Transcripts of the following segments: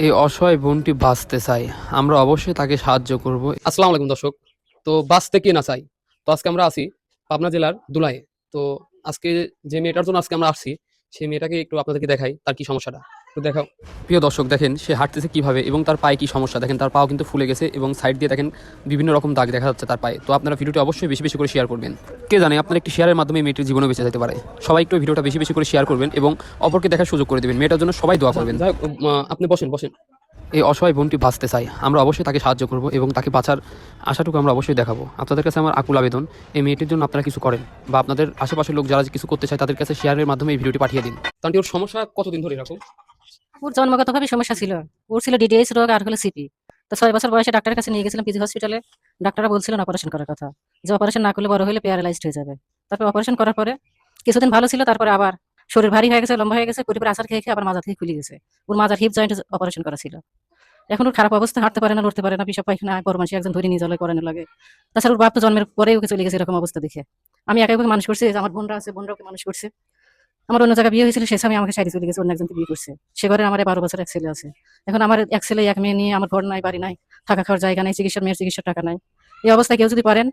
এই অসহায় বোনটি বাঁচতে চায়, আমরা অবশ্যই তাকে সাহায্য করব। আসসালামু আলাইকুম দর্শক। তো বাঁচতে কে না চাই। তো আজকে আমরা আছি পাবনা জেলার দুলায়ে। তো আজকে যে মেয়েটার জন্য আজকে আমরা আসছি, সেই মেয়েটাকে একটু আপনাদেরকে দেখাই তার কি সমস্যাটা। একটু দেখাও। প্রিয় দর্শক, দেখেন সে হাঁটতেছে কিভাবে এবং তার পায়ে কি সমস্যা। দেখেন তার পাও কিন্তু ফুলে গেছে এবং সাইড দিয়ে দেখেন বিভিন্ন রকম দাগ দেখা যাচ্ছে তার পায়ে। তো আপনারা ভিডিওটি অবশ্যই বেশি বেশি করে শেয়ার করবেন। কে জানে আপনার একটি শেয়ারের মাধ্যমে মেয়েটির জীবনও বেঁচে যেতে পারে। সবাই একটু ভিডিওটা বেশি বেশি করে শেয়ার করবেন এবং অপরকে দেখার সুযোগ করে দেবেন। মেয়েটার জন্য সবাই দোয়া করবেন। যাই হোক, আপনি বসেন বসেন। এই অসহায় বোনটি বাঁচতে চায়, আমরা অবশ্যই তাকে সাহায্য করব এবং তাকে বাঁচার আশাটুকু আমরা অবশ্যই দেখাবো। আপনাদের কাছে আমার আকুল আবেদন, এই মেয়েটির জন্য আপনারা কিছু করেন বা আপনাদের আশেপাশের লোক যারা কিছু করতে চায় তাদের কাছে শেয়ারের মাধ্যমে এই ভিডিওটি পাঠিয়ে দিন। তান্টি ওর সমস্যা কতদিন ধরে এরকম? ওর জন্মগতভাবে সমস্যা ছিল। ওর ছিল ডিডিএস রোগ আর হলো সিপি। তো 6 বছর বয়সে ডাক্তারের কাছে নিয়ে গেছিলাম পিজি হসপিটালে। ডাক্তাররা বলছিলেন অপারেশন করার কথা, যে অপারেশন না করলে বড় হলে প্যারালাইজড হয়ে যাবে। তারপর অপারেশন করার পরে কিছুদিন ভালো ছিল, তারপরে আবার শরীর ভারী হয়ে গেছে, লম্বা হয়ে গেছে, কুটিপুর আচার খেয়ে খেয়ে আবার মাজা থেকে খুলে গেছে। ওর মাজার হিপ জয়েন্ট অপারেশন করা ছিল। এখন ওর খারাপ অবস্থা, হাঁটতে পারে না, লড়তে পারে না, পিসাব পায়খানা বড় মানুষ একজন ধরে নিয়ে চলে করানো লাগে। তাছাড়া ওর বাপ তো জন্মের পরেই ওকে চলে গেছে এরকম অবস্থা দেখে। আমি একা ওকে মানুষ করছি, যে আমার বোনরা আছে, বোনরা ওকে মানুষ করছে। আমার অন্য জায়গায় বিয়ে হয়েছিল, সে স্বামী আমাকে সাইডে চলে গেছে, অন্য একজনকে বিয়ে করছে। সে ঘরে আমার 12 বছর এক ছেলে আছে। এখন আমার এক ছেলে এক মেয়ে নিয়ে আমার ঘর নাই, বাড়ি নাই, থাকা খাওয়ার জায়গা নাই, চিকিৎসার মেয়ের চিকিৎসার টাকা নাই। এই অবস্থায় কেউ যদি পারেন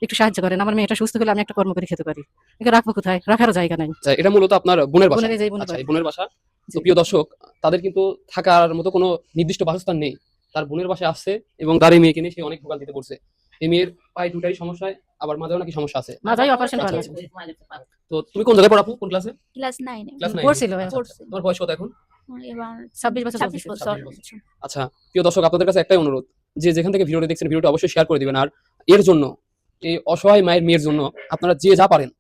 একটু সাহায্য করেন, আমার মেয়েটা সুস্থ হলে আমি একটা কর্ম করে খেতে পারি। একে রাখবো কোথায়, রাখারও জায়গা নাই। আচ্ছা, এটা মূলত আপনার বোনের বাসা? বোনের এই যে বোনের আচ্ছা, বাড়ি। এই বোনের বাসা। তো জি। প্রিয় দর্শক, তাদের কিন্তু থাকার মতো কোনো নির্দিষ্ট বাসস্থান নেই। তার বোনের বাসায় আসছে এবং তার এই মেয়েকে নিয়ে সে অনেক ভোগান্তিতে পড়ছে। এই মেয়ের পায়ে দুটারই সমস্যায়, আবার মাঝেও নাকি সমস্যা আছে। মাজাই অপারেশন করা আচ্ছা, লাগবে। তো তুমি কোন জায়গায় পড়ো আপু? কোন ক্লাসে? ক্লাস 9 এ ক্লাস 9 এ। পড়ছিল আচ্ছা, পড়ছে। তোমার বয়স কত এখন? এবার 26 বছর 26 চলতেছে। বছর। 26 বছর। আচ্ছা, প্রিয় দর্শক, আপনাদের কাছে একটাই অনুরোধ, যে যেখান থেকে ভিডিওটি দেখছেন ভিডিওটা অবশ্যই শেয়ার করে দিবেন। আর এর জন্য, এই অসহায় মায়ের মেয়ের জন্য আপনারা যে যা পারেন,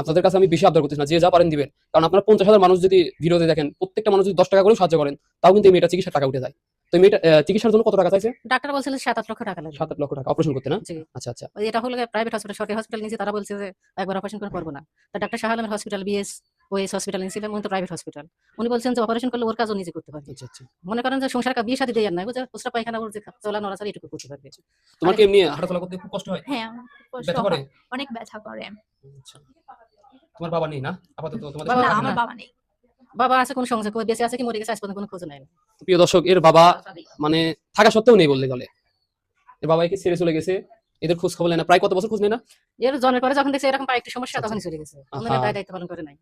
আপনাদের কাছে আমি বেশি আবদার করতেছি না, যে যা পারেন দিবেন। কারণ আপনারা 50,000 মানুষ যদি ভিডিওতে দেখেন, প্রত্যেকটা মানুষ যদি 10 টাকা করেও সাহায্য করেন, তাও কিন্তু এই মেয়েটা চিকিৎসার টাকা উঠে যায়। তো এই মেয়েটা চিকিৎসার জন্য কত টাকা চাইছে? ডাক্তার বলছিল 7-8 লক্ষ টাকা লাগবে। 7-8 লক্ষ টাকা অপারেশন করতে, না? জি। আচ্ছা আচ্ছা। ওই এটা হলো প্রাইভেট হসপিটাল, সরকারি হসপিটাল নিয়েছে, তারা বলছে যে একবার অপারেশন করে করবো না। তা ডাক্তার শাহ আলমের হসপিটাল, বিএস ওএস হসপিটাল নিয়েছিলাম, উনি তো প্রাইভেট হসপিটাল। উনি বলছেন যে অপারেশন করলে ওর কাজও নিজে করতে পারবে। আচ্ছা আচ্ছা। মনে করেন যে সংসার বিয়ে শাদী দেয়ার নাই, বুঝে প্রস্রাব পায়খানা ওর যে চলা নড়াচড়া এটুকু করতে পারবে। তোমার কি এমনি হাঁটাচলা করতে খুব কষ্ট হয়? হ্যাঁ, আমার খুব কষ্ট ব্যথা করে? হয়। অনেক ব্যথা করে। আচ্ছা। তোমার বাবা নেই, না? আপাতত তোমাদের বাবা না, সাথে আছে থাকে আমার না? বাবা নেই। বাবা আছে, কোন সংসার বেঁচে আছে কি মরে গেছে আজ পর্যন্ত কোনো খোঁজ নাই। তো প্রিয় দর্শক, এর বাবা মানে থাকা সত্ত্বেও নেই বললে চলে। এর বাবা একে ছেড়ে চলে গেছে। এদের খোঁজ খবর নেয় না, প্রায় কত বছর খোঁজ নেয় না? এর জন্মের পরে যখন দেখছে এরকম পায়ে একটু সমস্যা, আচ্ছা। তখনই চলে গেছে। আহা। অন্যের দায় দায়িত্ব পালন করে নাই।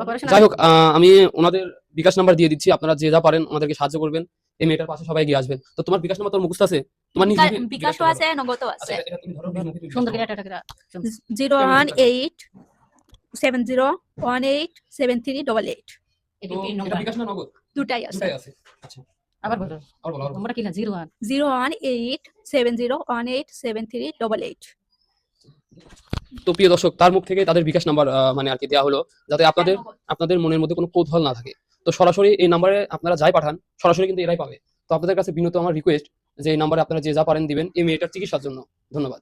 অপারেশন যাই হোক, আমি ওনাদের বিকাশ নাম্বার দিয়ে দিচ্ছি, আপনারা যে যা পারেন ওনাদেরকে সাহায্য করবেন। এই মেয়েটার পাশে সবাই এগিয়ে আসবেন। তো তোমার বিকাশ নাম্বার তোর মুখস্থ আছে? তোমার নিজে বিকাশও আছে, নগদও আচ্ছা, আছে। এটা তুমি ধরো, নিজে মুখে বিকাশ সুন্দর করো। করে একটা একটা 018 70187388 তো এটা বিকাশ না নগদ? দুটাই আছে। দুটাই আছে। আচ্ছা, আবার বলো, আর বলো। আমরা কি না 01 018 70187388। তো প্রিয় দর্শক, তার মুখ থেকে তাদের বিকাশ নাম্বার মানে আর কি দেওয়া হলো, যাতে আপনাদের আপনাদের মনের মধ্যে কোনো কৌতূহল না থাকে। তো সরাসরি এই নাম্বারে আপনারা যাই পাঠান, সরাসরি কিন্তু এরাই পাবে। তো আপনাদের কাছে বিনীত আমার রিকোয়েস্ট, যে এই নাম্বারে আপনারা যে যা পারেন দিবেন এই মেয়েটার চিকিৎসার জন্য। ধন্যবাদ।